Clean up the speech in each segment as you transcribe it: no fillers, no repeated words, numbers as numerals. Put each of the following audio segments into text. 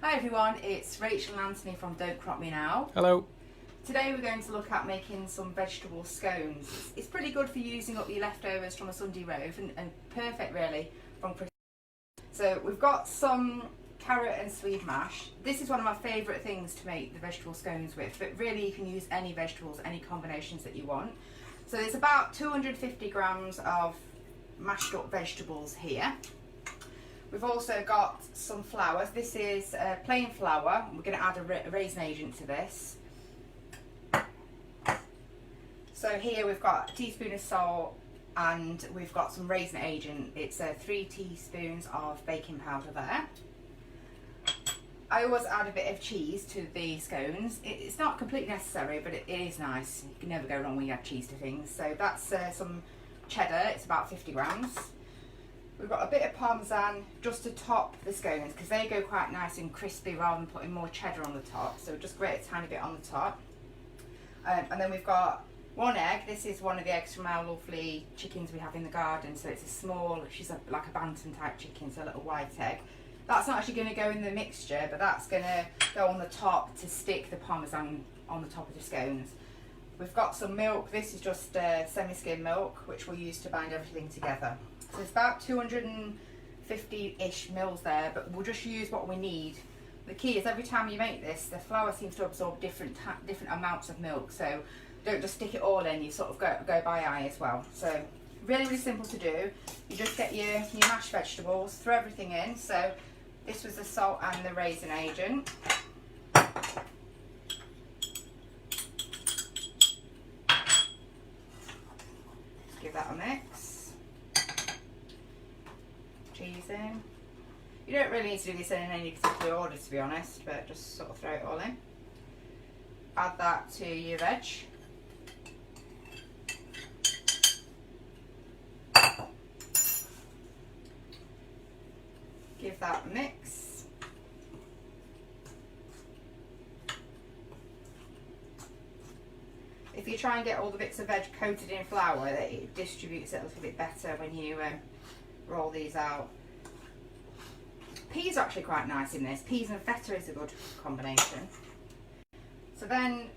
Hi everyone, it's Rachel and Anthony from Don't Crop Me Now. Hello. Today we're going to look at making some vegetable scones. It's pretty good for using up your leftovers from a Sunday roast and perfect really from Christmas. So we've got some carrot and swede mash. This is one of my favourite things to make the vegetable scones with, but really you can use any vegetables, any combinations that you want. So there's about 250 grams of mashed up vegetables here. We've also got some flour. This is plain flour. We're going to add a raisin agent to this. So here we've got a teaspoon of salt and we've got some raisin agent. It's 3 teaspoons of baking powder there. I always add a bit of cheese to the scones. It's not completely necessary, but it is nice. You can never go wrong when you add cheese to things. So that's some cheddar. It's about 50 grams. We've got a bit of parmesan just to top the scones because they go quite nice and crispy rather than putting more cheddar on the top. So just grate a tiny bit on the top. And then we've got 1 egg. This is one of the eggs from our lovely chickens we have in the garden. So it's a small, she's like a bantam type chicken, so a little white egg. That's not actually going to go in the mixture, but that's going to go on the top to stick the parmesan on the top of the scones. We've got some milk. This is just semi-skim milk, which we'll use to bind everything together. So it's about 250-ish mils there, but we'll just use what we need. The key is every time you make this, the flour seems to absorb different amounts of milk, so don't just stick it all in, you sort of go by eye as well. So really, really simple to do. You just get your mashed vegetables, throw everything in. So this was the salt and the raisin agent. Give that a mix. Cheese in. You don't really need to do this in any particular order, to be honest, but just sort of throw it all in. Add that to your veg. Give that a mix. If you try and get all the bits of veg coated in flour, it distributes it a little bit better when you roll these out. Peas are actually quite nice in this. Peas and feta is a good combination. So then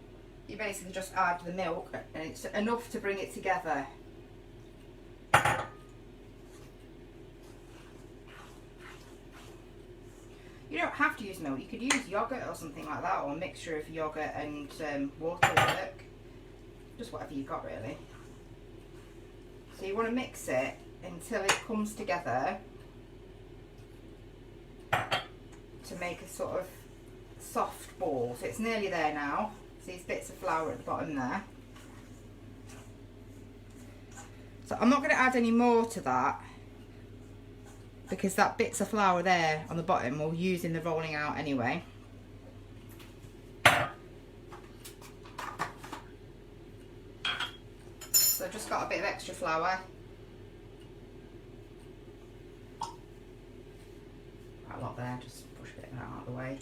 you basically just add the milk, and it's enough to bring it together. You don't have to use milk. You could use yogurt or something like that, or a mixture of yogurt and water will work. Just whatever you've got really. So you want to mix it until it comes together to make a sort of soft ball. So it's nearly there now. See these bits of flour at the bottom there. So I'm not going to add any more to that because that bits of flour there on the bottom we'll use in the rolling out anyway. So I've just got a bit of extra flour. Quite a lot there, just push a bit of that out of the way.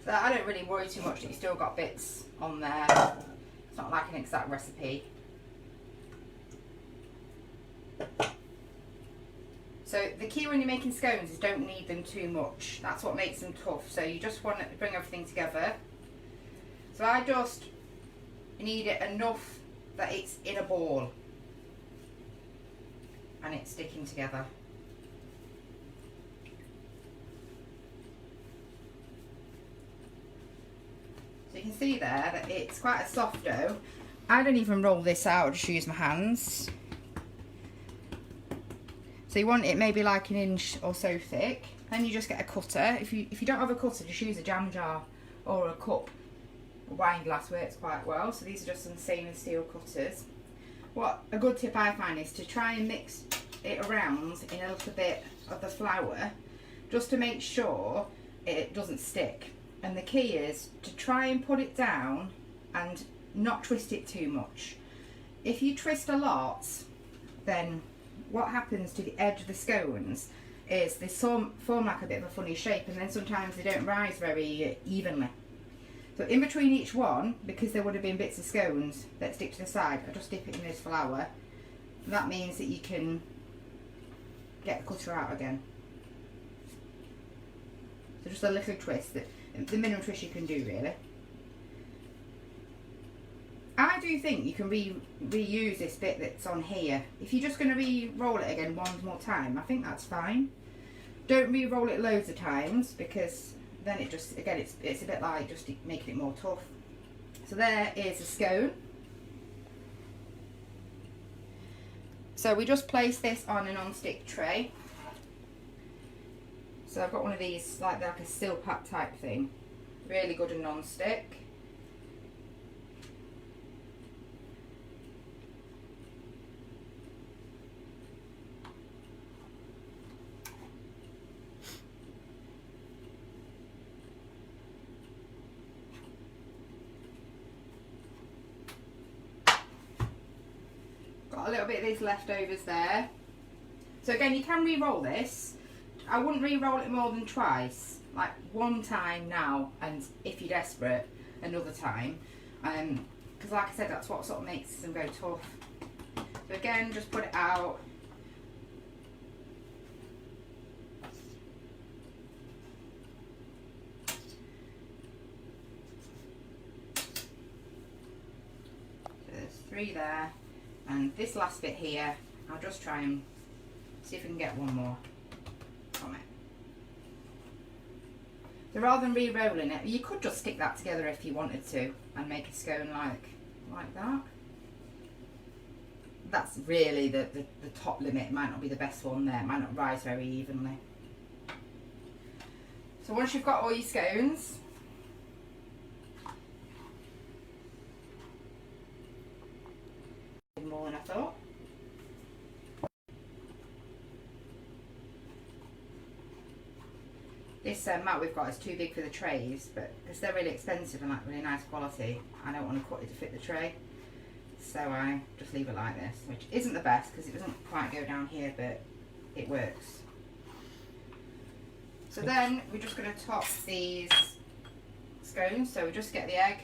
So I don't really worry too much that you've still got bits on there. It's not like an exact recipe. So the key when you're making scones is don't knead them too much. That's what makes them tough. So you just want to bring everything together. So I just knead it enough that it's in a ball and it's sticking together. So you can see there that it's quite a soft dough. I don't even roll this out, I just use my hands. So you want it maybe like 1 inch or so thick. Then you just get a cutter. If you don't have a cutter, just use a jam jar or a cup. A wine glass works quite well. So these are just some stainless steel cutters. What a good tip I find is to try and mix it around in a little bit of the flour just to make sure it doesn't stick. And the key is to try and put it down and not twist it too much. If you twist a lot, then what happens to the edge of the scones is they form like a bit of a funny shape, and then sometimes they don't rise very evenly. So in between each one, because there would have been bits of scones that stick to the side, I just dip it in this flour. That means that you can get the cutter out again. So just a little twist, the minimum twist you can do really. I do think you can reuse this bit that's on here. If you're just going to re-roll it again one more time, I think that's fine. Don't re-roll it loads of times, because then it just, again, it's a bit like just making it more tough. So there is a scone. So we just place this on a non-stick tray. So I've got one of these, like a steel pat type thing. Really good and non-stick. Got a little bit of these leftovers there. So again, you can re-roll this. I wouldn't re-roll it more than twice. Like one time now, and if you're desperate, another time. Because like I said, that's what sort of makes them go tough. So again, just put it out. So there's 3 there. And this last bit here, I'll just try and see if we can get one more from it. So rather than re-rolling it, you could just stick that together if you wanted to and make a scone like that. That's really the top limit. It might not be the best one there. It might not rise very evenly. So once you've got all your scones, more than I thought. This mat we've got is too big for the trays, but because they're really expensive and like really nice quality, I don't want to cut it to fit the tray. So I just leave it like this, which isn't the best because it doesn't quite go down here, but it works. So then we're just going to top these scones. So we just get the egg.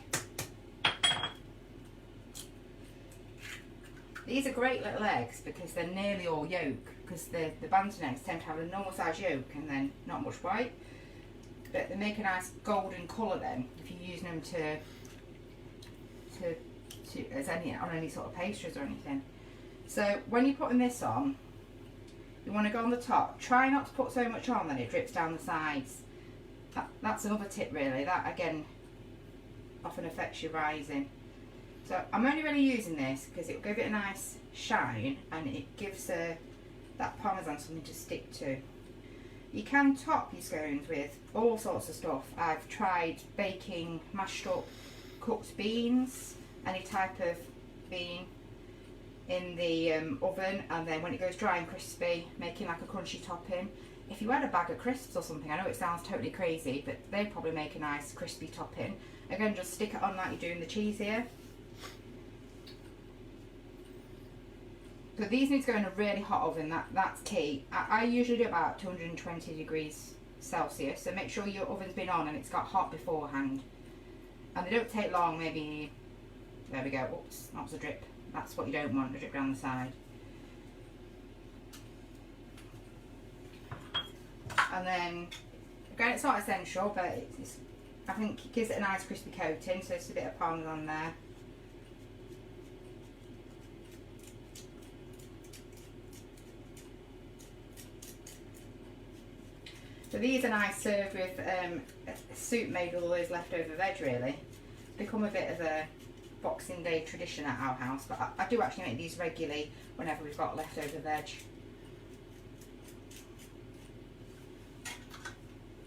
These are great little eggs because they're nearly all yolk, because the Bantam eggs tend to have a normal size yolk and then not much white. But they make a nice golden colour then if you're using them on any sort of pastries or anything. So when you're putting this on, you want to go on the top. Try not to put so much on that it drips down the sides. That's another tip really. That again often affects your rising. So I'm only really using this because it'll give it a nice shine and it gives that parmesan something to stick to. You can top your scones with all sorts of stuff. I've tried baking mashed up cooked beans, any type of bean, in the oven, and then when it goes dry and crispy, making like a crunchy topping. If you had a bag of crisps or something, I know it sounds totally crazy, but they probably make a nice crispy topping. Again, just stick it on like you're doing the cheese here. So these need to go in a really hot oven, that's key. I usually do about 220 degrees Celsius, so make sure your oven's been on and it's got hot beforehand. And they don't take long, maybe, there we go, oops, that was a drip. That's what you don't want, to drip down the side. And then, again, it's not essential, but I think it gives it a nice crispy coating, so it's a bit of parmesan there. So these are nice served with a soup made with all those leftover veg really. It's become a bit of a Boxing Day tradition at our house, but I do actually make these regularly whenever we've got leftover veg.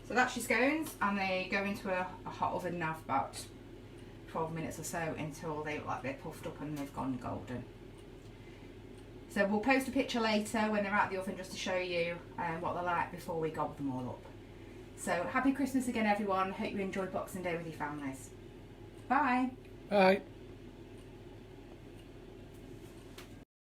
So that's your scones, and they go into a hot oven now for about 12 minutes or so until they look like they're puffed up and they've gone golden. So we'll post a picture later when they're out of the oven just to show you what they're like before we gobble them all up. So happy Christmas again everyone, hope you enjoyed Boxing Day with your families. Bye! Bye!